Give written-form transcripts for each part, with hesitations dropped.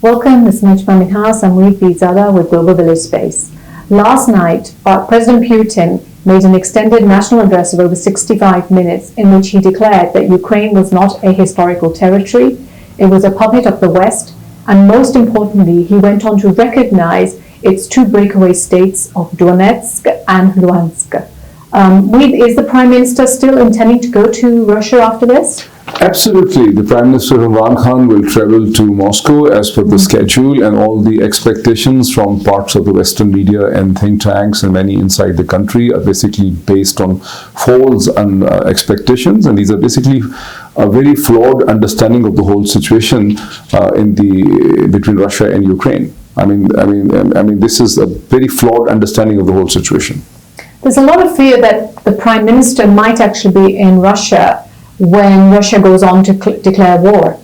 Welcome, Ms. Najma Minhas. I'm Reed Bizada with Global Village Space. Last night, President Putin made an extended national address of over 65 minutes in which he declared that Ukraine was not a historical territory, it was a puppet of the West, and most importantly, he went on to recognize its two breakaway states of Donetsk and Luhansk. Is the Prime Minister still intending to go to Russia after this? Absolutely. The Prime Minister Imran Khan will travel to Moscow as per the schedule, and all the expectations from parts of the Western media and think tanks and many inside the country are basically based on false expectations, and these are basically a very flawed understanding of the whole situation between Russia and Ukraine. I mean, this is a very flawed understanding of the whole situation. There's a lot of fear that the Prime Minister might actually be in Russia when Russia goes on to declare war.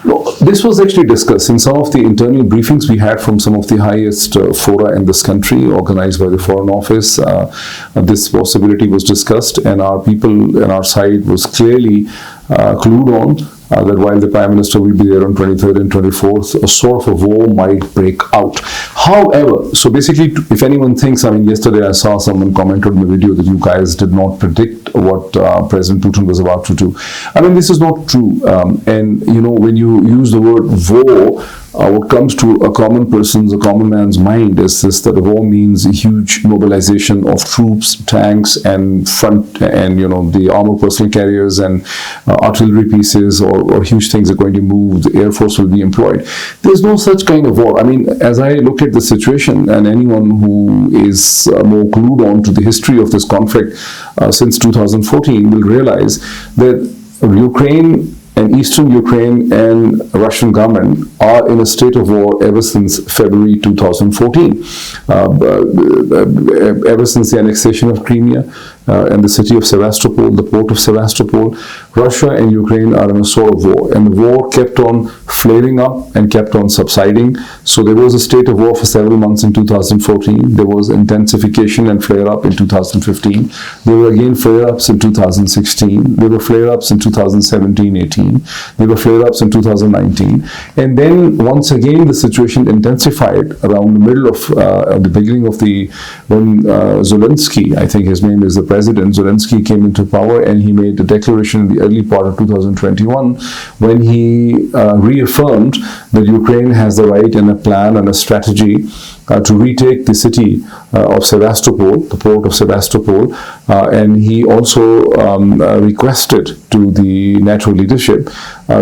Well, this was actually discussed in some of the internal briefings we had from some of the highest fora in this country, organized by the Foreign Office. This possibility was discussed, and our people on our side was clearly clued on that while the Prime Minister will be there on 23rd and 24th, a sort of a war might break out. However, so basically, if anyone thinks, yesterday I saw someone commented in the video that you guys did not predict what President Putin was about to do. This is not true. And when you use the word war, what comes to a common man's mind is this, that a war means a huge mobilization of troops, tanks, and the armored personnel carriers and artillery pieces or huge things are going to move. The Air Force will be employed. There's no such kind of war. As I look at the situation, and anyone who is more glued on to the history of this conflict since 2014 will realize that Ukraine and Eastern Ukraine and Russian government are in a state of war ever since February 2014. Ever since the annexation of Crimea and the city of Sevastopol, the port of Sevastopol, Russia and Ukraine are in a sort of war. And the war kept on flaring up and kept on subsiding. So there was a state of war for several months in 2014. There was intensification and flare-up in 2015. There were again flare-ups in 2016. There were flare-ups in 2017-18. There were flare-ups in 2019. And then once again the situation intensified around the middle of the beginning of when Zelensky, I think his name is the President, Zelensky came into power, and he made a declaration in the early part of 2021 when he reaffirmed that Ukraine has the right and a plan and a strategy to retake the city of Sevastopol, the port of Sevastopol, and he also requested to the NATO leadership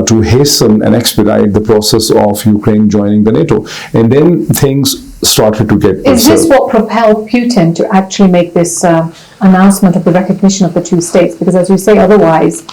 to hasten and expedite the process of Ukraine joining the NATO. And then things started to get... Is this what propelled Putin to actually make this announcement of the recognition of the two states? Because as you say, otherwise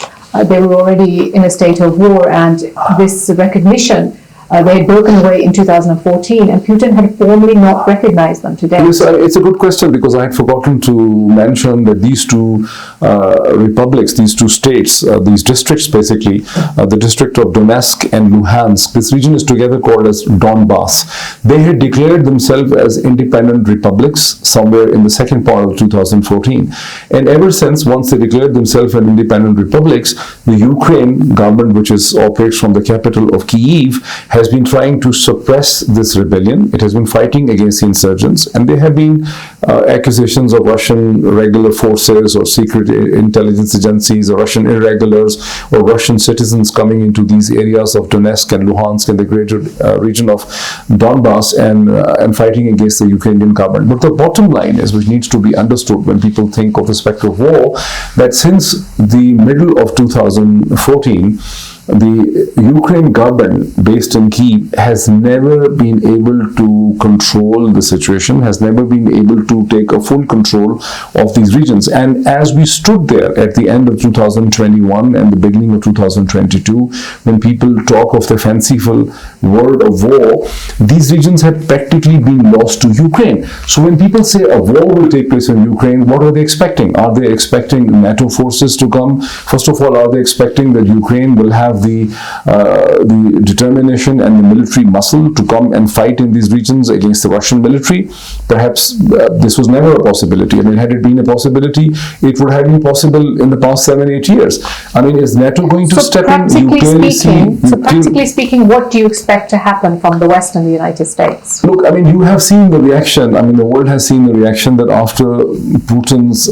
they were already in a state of war, and this recognition, they had broken away in 2014, and Putin had formally not recognized them today. Yes, it's a good question, because I had forgotten to mention that these two republics, these two states, these districts basically, the district of Donetsk and Luhansk, this region is together called as Donbass. They had declared themselves as independent republics somewhere in the second part of 2014. And ever since, once they declared themselves as independent republics, the Ukraine government, which operates from the capital of Kyiv, has been trying to suppress this rebellion. It has been fighting against the insurgents, and there have been accusations of Russian regular forces or secret intelligence agencies or Russian irregulars or Russian citizens coming into these areas of Donetsk and Luhansk and the greater region of Donbass and fighting against the Ukrainian government. But the bottom line is, which needs to be understood when people think of the specter of war, that since the middle of 2014, the Ukraine government based in Kyiv has never been able to control the situation, has never been able to take a full control of these regions. And as we stood there at the end of 2021 and the beginning of 2022, when people talk of the fanciful word of war, these regions have practically been lost to Ukraine. So when people say a war will take place in Ukraine, what are they expecting? Are they expecting NATO forces to come? First of all, are they expecting that Ukraine will have the determination and the military muscle to come and fight in these regions sanctions against the Russian military. Perhaps this was never a possibility. I mean, had it been a possibility, it would have been possible in the past 7-8 years. I mean, is NATO going to step in? Practically speaking, what do you expect to happen from the West and the United States? Look, I mean, you have seen the reaction. I mean, the world has seen the reaction that after Putin's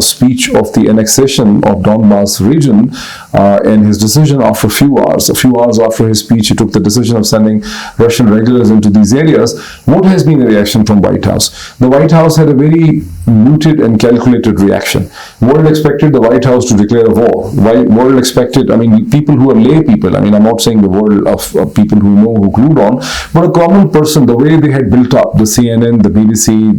speech of the annexation of Donbass region and his decision after a few hours after his speech, he took the decision of sending Russian regulars into these areas. What has been the reaction from White House? The White House had a very muted and calculated reaction. World expected the White House to declare a war. World expected, I mean, people who are lay people, I mean, I'm not saying the world of people who know, who glued on, but a common person, the way they had built up the CNN, the BBC,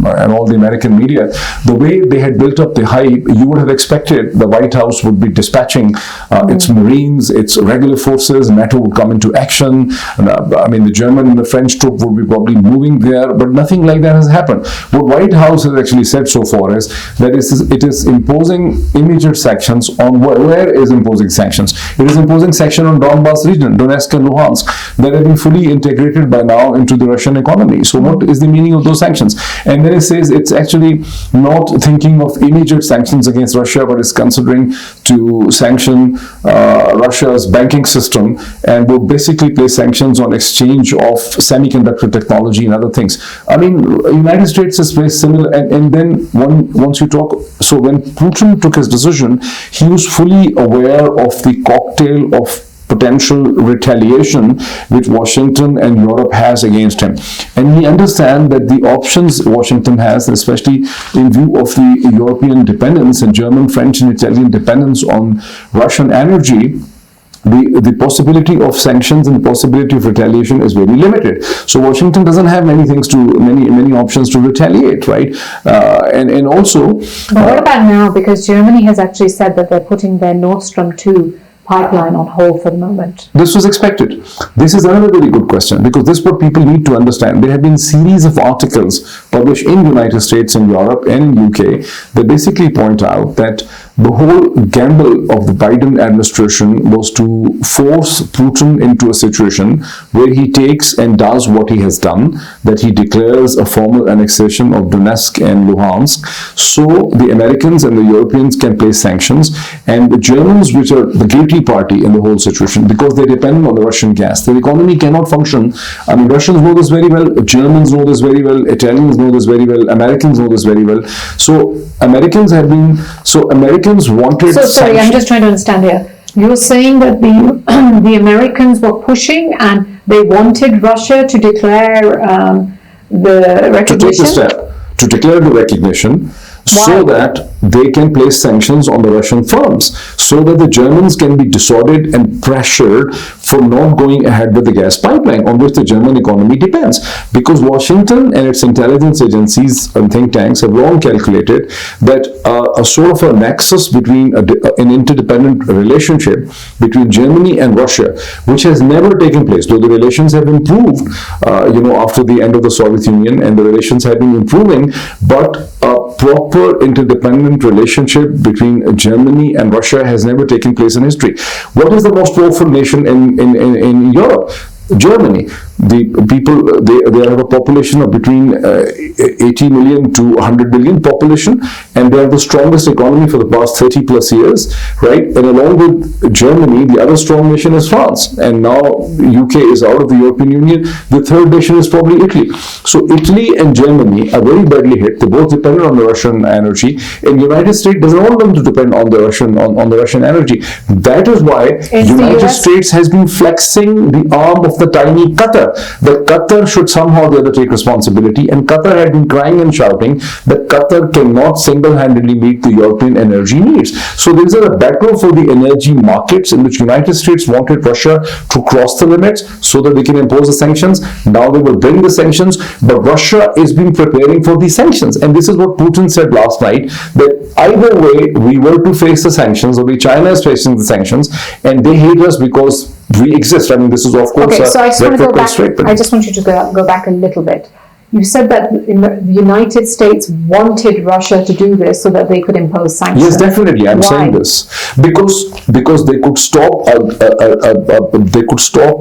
and all the American media, the way they had built up the hype, you would have expected the White House would be dispatching its Marines, its regular forces, NATO would come into action. I mean, the German and the French troop would be probably moving there, but nothing like that has happened. What White House has actually said so far is that it is imposing immediate sanctions on where is imposing sanctions? It is imposing sanctions on Donbass region, Donetsk and Luhansk, that have been fully integrated by now into the Russian economy. So what is the meaning of those sanctions? And then it says it's actually not thinking of immediate sanctions against Russia, but is considering to sanction Russia's banking system and will basically place sanctions on exchange of semiconductor technology and other things. I mean, United States has placed similar, and then once you talk, so when Putin took his decision, he was fully aware of the cocktail of potential retaliation which Washington and Europe has against him. And he understands that the options Washington has, especially in view of the European dependence and German, French and Italian dependence on Russian energy, the possibility of sanctions and the possibility of retaliation is very limited. So Washington doesn't have many options to retaliate, right? And also... But what about now? Because Germany has actually said that they're putting their Nord Stream 2 pipeline on hold for the moment. This was expected. This is another very good question, because this is what people need to understand. There have been series of articles published in United States and Europe and in UK that basically point out that the whole gamble of the Biden administration was to force Putin into a situation where he takes and does what he has done, that he declares a formal annexation of Donetsk and Luhansk, so the Americans and the Europeans can place sanctions, and the Germans, which are the guilty party in the whole situation, because they depend on the Russian gas. Their economy cannot function. I mean, Russians know this very well, Germans know this very well, Italians know this very well, Americans know this very well. So Americans wanted... So sorry, I'm just trying to understand here. You're saying that the Americans were pushing and they wanted Russia to declare the recognition? To declare the recognition. Why? So that they can place sanctions on the Russian firms, so that the Germans can be dissuaded and pressured for not going ahead with the gas pipeline on which the German economy depends. Because Washington and its intelligence agencies and think tanks have long calculated that a sort of a nexus between an interdependent relationship between Germany and Russia, which has never taken place, though the relations have improved, after the end of the Soviet Union, and the relations have been improving, but a proper interdependent relationship between Germany and Russia has never taken place in history. What is the most powerful nation in Europe? Germany. The people, they have a population of between 80 million to 100 million population, and they have the strongest economy for the past 30 plus years, right? And along with Germany, the other strong nation is France, and now UK is out of the European Union. The third nation is probably Italy. So Italy and Germany are very badly hit. They both depend on the Russian energy, and United States doesn't want them to depend on the Russian energy. That is why United States has been flexing the arm of the tiny Qatar. That Qatar should somehow the other take responsibility, and Qatar had been crying and shouting that Qatar cannot single-handedly meet the European energy needs. So there is a battle for the energy markets in which United States wanted Russia to cross the limits so that they can impose the sanctions. Now they will bring the sanctions, but Russia is been preparing for the sanctions. And this is what Putin said last night, that either way we were to face the sanctions, or China is facing the sanctions, and they hate us because we exist. I mean, this is of course okay, so I just want you to go back a little bit. You said that the United States wanted Russia to do this so that they could impose sanctions. Yes, definitely. I'm Why? saying this because they could stop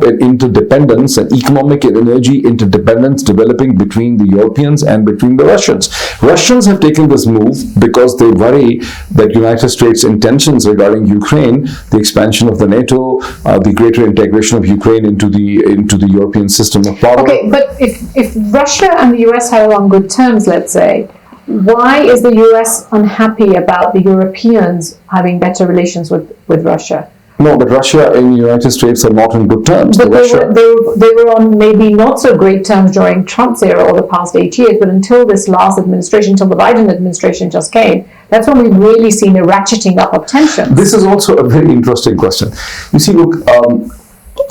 an interdependence, an economic and energy interdependence developing between the Europeans and between the Russians. Russians have taken this move because they worry that United States intentions regarding Ukraine, the expansion of the NATO, the greater integration of Ukraine into the European system of power. Okay, but if Russia and the US had on good terms, let's say, why is the US unhappy about the Europeans having better relations with Russia? No, but Russia and the United States are not in good terms. But they were on maybe not so great terms during Trump's era or the past 8 years, but until this last administration, until the Biden administration just came, that's when we've really seen a ratcheting up of tensions. This is also a very interesting question. You see, look,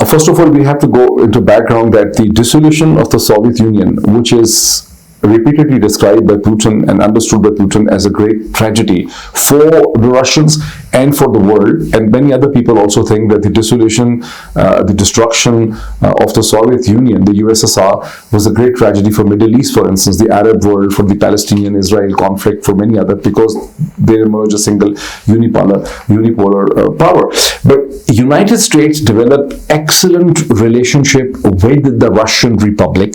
first of all, we have to go into background that the dissolution of the Soviet Union, which is repeatedly described by Putin and understood by Putin as a great tragedy for the Russians and for the world, and many other people also think that the dissolution, the destruction of the Soviet Union, the USSR, was a great tragedy for Middle East, for instance, the Arab world, for the Palestinian-Israel conflict, for many others, because they emerged a single unipolar power. But United States developed excellent relationship with the Russian Republic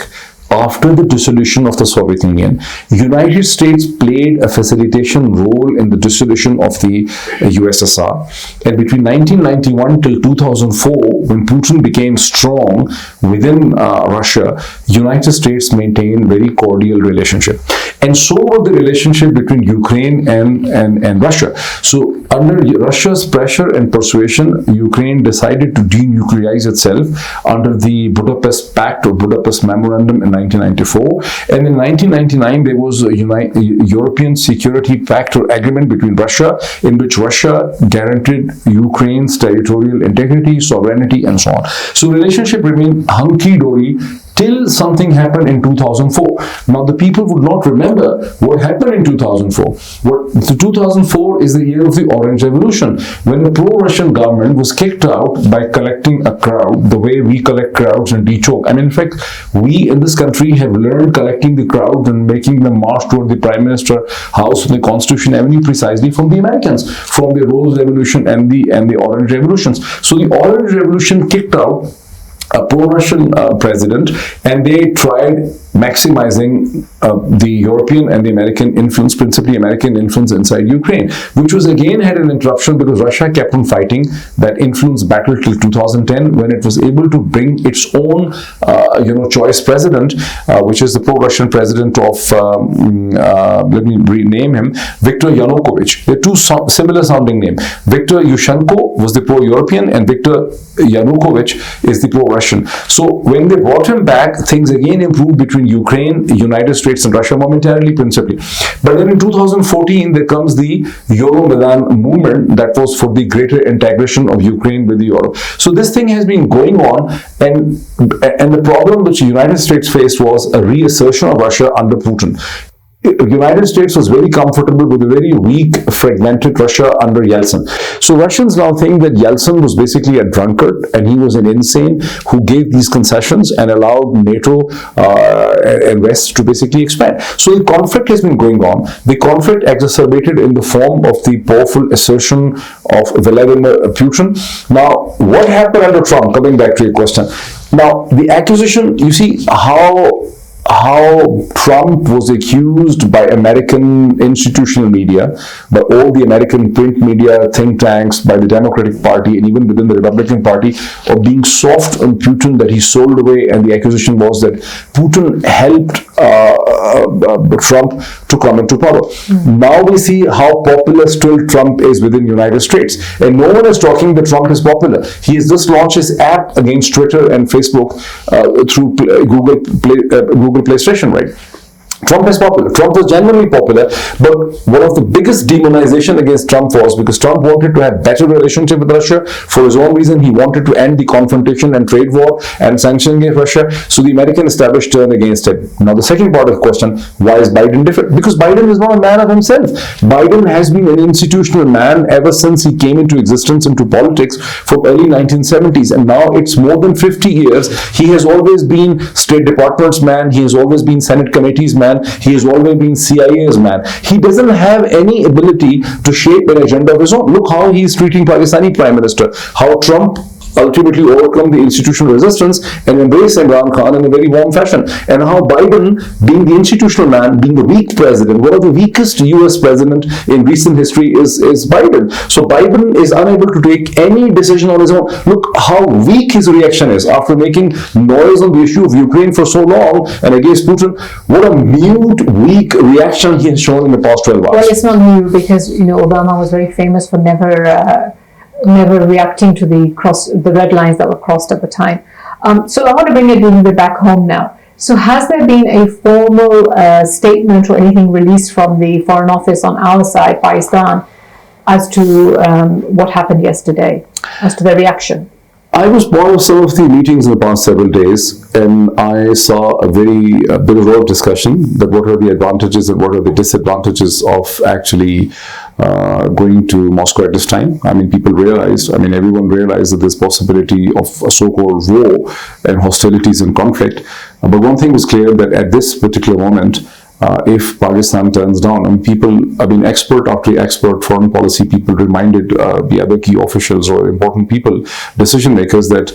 after the dissolution of the Soviet Union. United States played a facilitation role in the dissolution of the USSR. And between 1991 till 2004, when Putin became strong within Russia, United States maintained very cordial relationship. And so was the relationship between Ukraine and Russia. So under Russia's pressure and persuasion, Ukraine decided to denuclearize itself under the Budapest Pact or Budapest Memorandum in 1994. And in 1999, there was a European Security Pact or agreement between Russia, in which Russia guaranteed Ukraine's territorial integrity, sovereignty, and so on. So relationship remained hunky-dory till something happened in 2004. Now, the people would not remember what happened in 2004. The 2004 is the year of the Orange Revolution, when the pro-Russian government was kicked out by collecting a crowd the way we collect crowds in D-Chok. I mean, in fact, we in this country have learned collecting the crowd and making them march toward the Prime Minister House on the Constitution Avenue precisely from the Americans, from the Rose Revolution and the Orange Revolutions. So the Orange Revolution kicked out a pro-Russian president, and they tried maximizing the European and the American influence, principally American influence inside Ukraine, which was again had an interruption because Russia kept on fighting that influence battle till 2010, when it was able to bring its own choice president, which is the pro-Russian president of let me rename him, Viktor Yanukovych. They're two similar sounding names. Viktor Yushchenko was the pro-European and Viktor Yanukovych is the pro-Russian. So when they brought him back, things again improved between Ukraine, the United States and Russia momentarily, principally. But then in 2014, there comes the Euromaidan movement that was for the greater integration of Ukraine with the Euro. So this thing has been going on, and the problem which the United States faced was a reassertion of Russia under Putin. The United States was very comfortable with a very weak, fragmented Russia under Yeltsin. So Russians now think that Yeltsin was basically a drunkard and he was an insane who gave these concessions and allowed NATO and West to basically expand. So the conflict has been going on. The conflict exacerbated in the form of the powerful assertion of Vladimir Putin. Now, what happened under Trump? Coming back to your question. Now, the accusation, you see how Trump was accused by American institutional media, by all the American print media, think tanks, by the Democratic Party, and even within the Republican Party, of being soft on Putin, that he sold away, and the accusation was that Putin helped Trump to come into power. Now we see how popular still Trump is within the United States, and no one is talking that Trump is popular. He has just launched his app against Twitter and Facebook through Google Play Station, right? Trump is popular. Trump was genuinely popular, but one of the biggest demonization against Trump was because Trump wanted to have better relationship with Russia for his own reason. He wanted to end the confrontation and trade war and sanctions against Russia. So the American establishment turned against him. Now the second part of the question, why is Biden different? Because Biden is not a man of himself. Biden has been an institutional man ever since he came into existence, into politics from early 1970s, and now it's more than 50 years. He has always been State Department's man. He has always been Senate committee's man. He has always been CIA's man. He doesn't have any ability to shape an agenda of his own. Look how he is treating Pakistani Prime Minister. How Trump ultimately overcome the institutional resistance and embrace Imran Khan in a very warm fashion. And how Biden, being the institutional man, being the weak president, one of the weakest US president in recent history is Biden. So Biden is unable to take any decision on his own. Look how weak his reaction is after making noise on the issue of Ukraine for so long and against Putin. What a mute, weak reaction he has shown in the past 12 hours. Well, it's not new because, Obama was very famous for never reacting to the red lines that were crossed at the time. So I want to bring it a little bit back home now. So has there been a formal statement or anything released from the Foreign Office on our side, Pakistan, as to what happened yesterday, as to their reaction? I was part of some of the meetings in the past several days, and I saw a bit of a discussion that what are the advantages and what are the disadvantages of actually going to Moscow at this time. Everyone realized that there's possibility of a so-called war and hostilities and conflict. But one thing was clear, that at this particular moment, if Pakistan turns down, expert after expert foreign policy people reminded the other key officials or important people, decision makers, that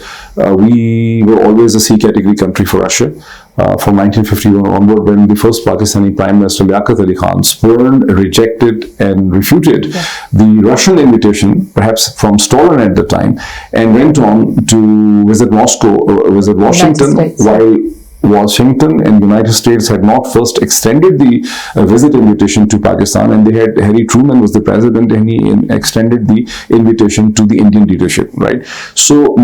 we were always a C category country for Russia. From 1951 onward, when the first Pakistani Prime Minister Liaquat Ali Khan spurned, rejected and refuted the Russian invitation, perhaps from Stalin at the time, and went on to visit Washington, while Washington and United States had not first extended the visit invitation to Pakistan, and they had Harry Truman was the president, and he extended the invitation to the Indian leadership, right? So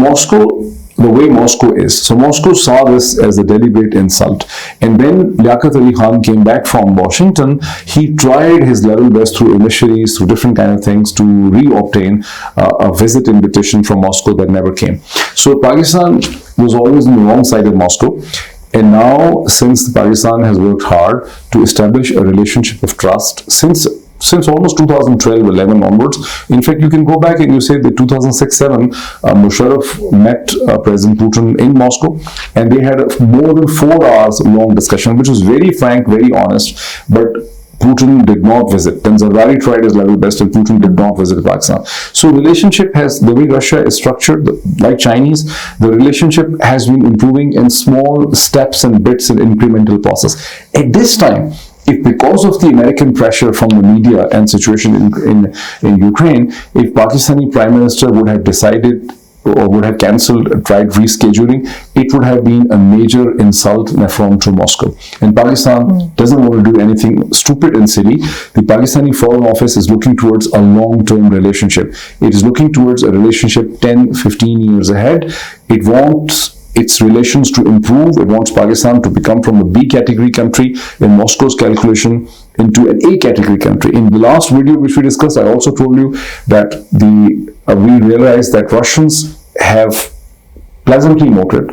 the way Moscow is. So Moscow saw this as a deliberate insult. And when Liaquat Ali Khan came back from Washington, he tried his level best through emissaries, through different kind of things, to re-obtain a visit invitation from Moscow that never came. So Pakistan was always on the wrong side of Moscow. And now, since Pakistan has worked hard to establish a relationship of trust since almost 2012-11 onwards. In fact, you can go back and you say that 2006-7, Musharraf met President Putin in Moscow, and they had a more than 4 hours long discussion, which was very frank, very honest, but Putin did not visit. Then Zardari tried his level best, and Putin did not visit Pakistan. So relationship the way Russia is structured, like Chinese, the relationship has been improving in small steps and bits and incremental process. At this time, if because of the American pressure from the media and situation in Ukraine, if Pakistani Prime Minister would have decided or would have cancelled, tried rescheduling, it would have been a major insult and affront to Moscow. And Pakistan doesn't want to do anything stupid and silly. The Pakistani Foreign Office is looking towards a long-term relationship. It is looking towards a relationship 10, 15 years ahead. It wants its relations to improve. It wants Pakistan to become from a B category country in Moscow's calculation into an A category country. In the last video which we discussed, I also told you that we realized that Russians have pleasantly noted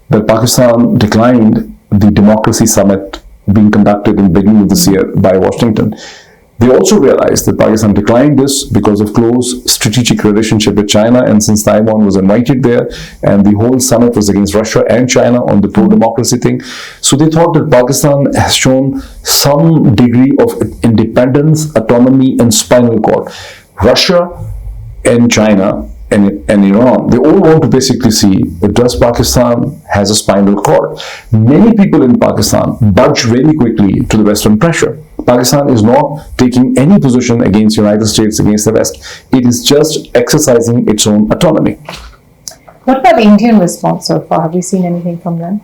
that Pakistan declined the democracy summit being conducted in the beginning of this year by Washington. They also realized that Pakistan declined this because of close strategic relationship with China, and since Taiwan was invited there, and the whole summit was against Russia and China on the pro-democracy thing. So they thought that Pakistan has shown some degree of independence, autonomy, and spinal cord. Russia and China and Iran, they all want to basically see that does Pakistan has a spinal cord. Many people in Pakistan budge very quickly to the Western pressure. Pakistan is not taking any position against the United States, against the West. It is just exercising its own autonomy. What about the Indian response so far? Have we seen anything from them?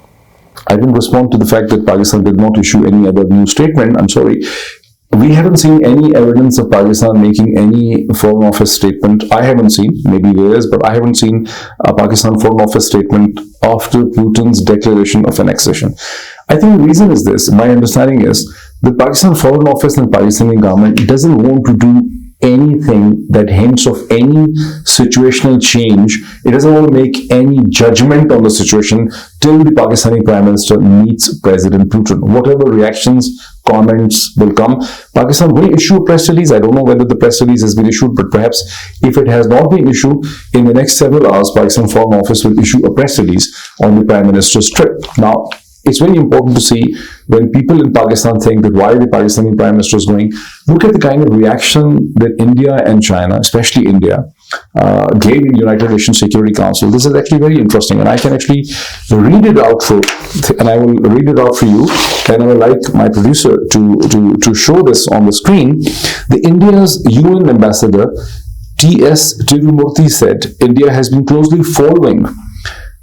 I didn't respond to the fact that Pakistan did not issue any other new statement. I'm sorry. We haven't seen any evidence of Pakistan making any Foreign Office statement. I haven't seen, maybe there is, but I haven't seen a Pakistan Foreign Office statement after Putin's declaration of annexation. I think the reason is this. My understanding is the Pakistan Foreign Office and Pakistani government doesn't want to do anything that hints of any situational change. It doesn't want to make any judgment on the situation till the Pakistani Prime Minister meets President Putin. Whatever reactions, comments will come, Pakistan will issue a press release. I don't know whether the press release has been issued, but perhaps if it has not been issued, in the next several hours, Pakistan Foreign Office will issue a press release on the Prime Minister's trip. Now, it's very important to see when people in Pakistan think that why the Pakistani Prime Minister is going, look at the kind of reaction that India and China, especially India, gave in the United Nations Security Council. This is actually very interesting, and I can actually read it out for you, and I would like my producer to show this on the screen. The India's UN ambassador, T.S. Tirumurthy, said India has been closely following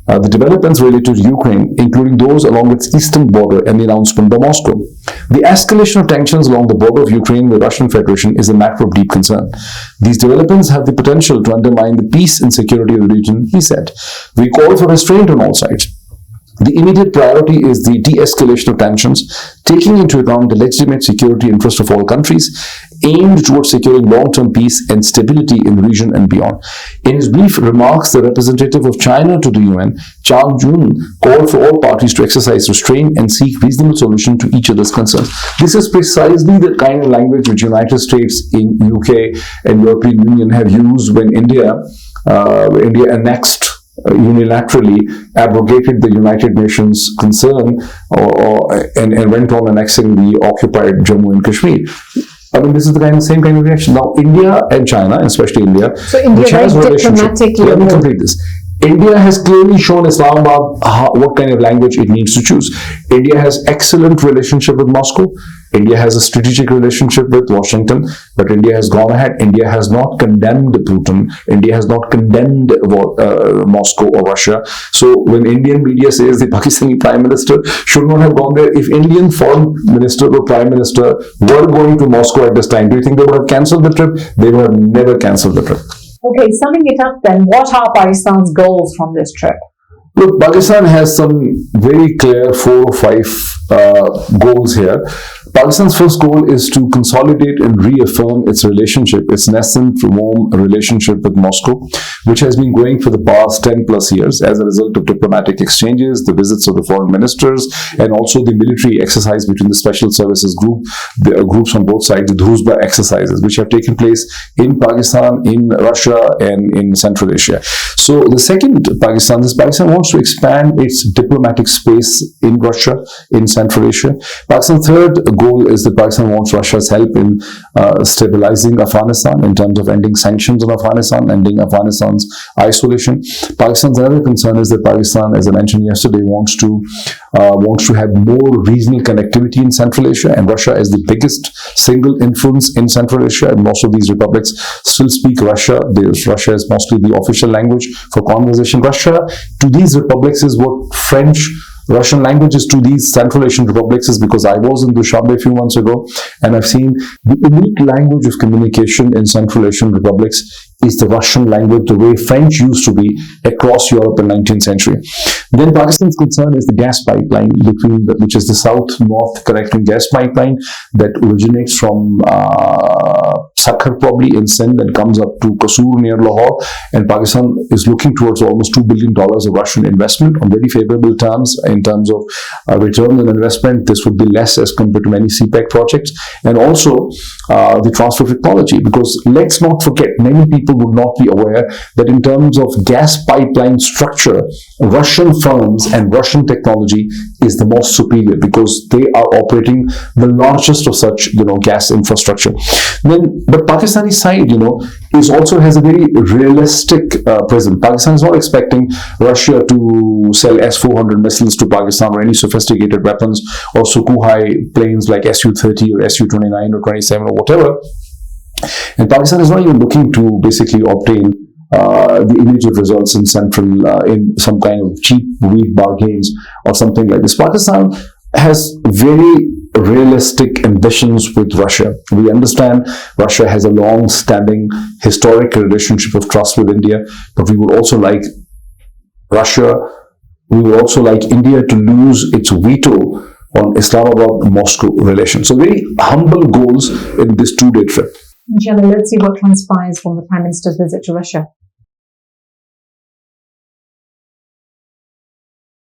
the developments related to Ukraine, including those along its eastern border and the announcement by Moscow. The escalation of tensions along the border of Ukraine with the Russian Federation is a matter of deep concern. These developments have the potential to undermine the peace and security of the region, he said. We call for restraint on all sides. The immediate priority is the de-escalation of tensions, taking into account the legitimate security interests of all countries, aimed towards securing long-term peace and stability in the region and beyond. In his brief remarks, the representative of China to the UN, Chan Jun, called for all parties to exercise restraint and seek reasonable solution to each other's concerns. This is precisely the kind of language which United States, in UK and European Union have used when India annexed unilaterally abrogated the United Nations concern and went on annexing the occupied Jammu and Kashmir. I mean, this is the same kind of reaction. Now, India and China, especially India, so India which has very diplomatically. Let me complete this. India has clearly shown Islamabad what kind of language it needs to choose. India has excellent relationship with Moscow. India has a strategic relationship with Washington, but India has gone ahead. India has not condemned Putin. India has not condemned Moscow or Russia. So when Indian media says the Pakistani Prime Minister should not have gone there, if Indian Foreign Minister or Prime Minister were going to Moscow at this time, do you think they would have cancelled the trip? They would have never cancelled the trip. Okay, summing it up then, what are Pakistan's goals from this trip? Look, Pakistan has some very clear 4 or 5 goals here. Pakistan's first goal is to consolidate and reaffirm its relationship, its nascent, warm relationship with Moscow, which has been growing for the past 10 plus years as a result of diplomatic exchanges, the visits of the foreign ministers, and also the military exercise between the special services groups on both sides, the Druzhba exercises, which have taken place in Pakistan, in Russia, and in Central Asia. So the second Pakistan wants to expand its diplomatic space in Russia, in Central Asia. Pakistan's third goal is that Pakistan wants Russia's help in stabilizing Afghanistan in terms of ending sanctions on Afghanistan, ending Afghanistan's isolation. Pakistan's other concern is that Pakistan, as I mentioned yesterday, wants to have more regional connectivity in Central Asia, and Russia is the biggest single influence in Central Asia, and most of these republics still speak Russia. Russia is mostly the official language for conversation. Russia to these republics is what Russian languages to these Central Asian republics is, because I was in Dushanbe a few months ago and I've seen the unique language of communication in Central Asian republics is the Russian language, the way French used to be across Europe in the 19th century. Then Pakistan's concern is the gas pipeline, which is the south-north connecting gas pipeline that originates from Sakhar, probably in Sindh, and comes up to Kasur near Lahore. And Pakistan is looking towards almost $2 billion of Russian investment on very favorable terms in terms of return on investment. This would be less as compared to many CPEC projects. And also the transfer of technology, because let's not forget, many people would not be aware that in terms of gas pipeline structure, Russian firms and Russian technology is the most superior, because they are operating the largest of such, gas infrastructure. But Pakistani side, has a very realistic presence. Pakistan is not expecting Russia to sell S-400 missiles to Pakistan or any sophisticated weapons or Sukhoi planes like Su-30 or Su-29 or 27 or whatever. And Pakistan is not even looking to basically obtain the immediate results in in some kind of cheap wheat bargains or something like this. Pakistan has very realistic ambitions with Russia. We understand Russia has a long-standing historic relationship of trust with India, but we would also like India to lose its veto on Islamabad-Moscow relations. So very humble goals in this two-day trip. Inshallah, let's see what transpires from the Prime Minister's visit to Russia.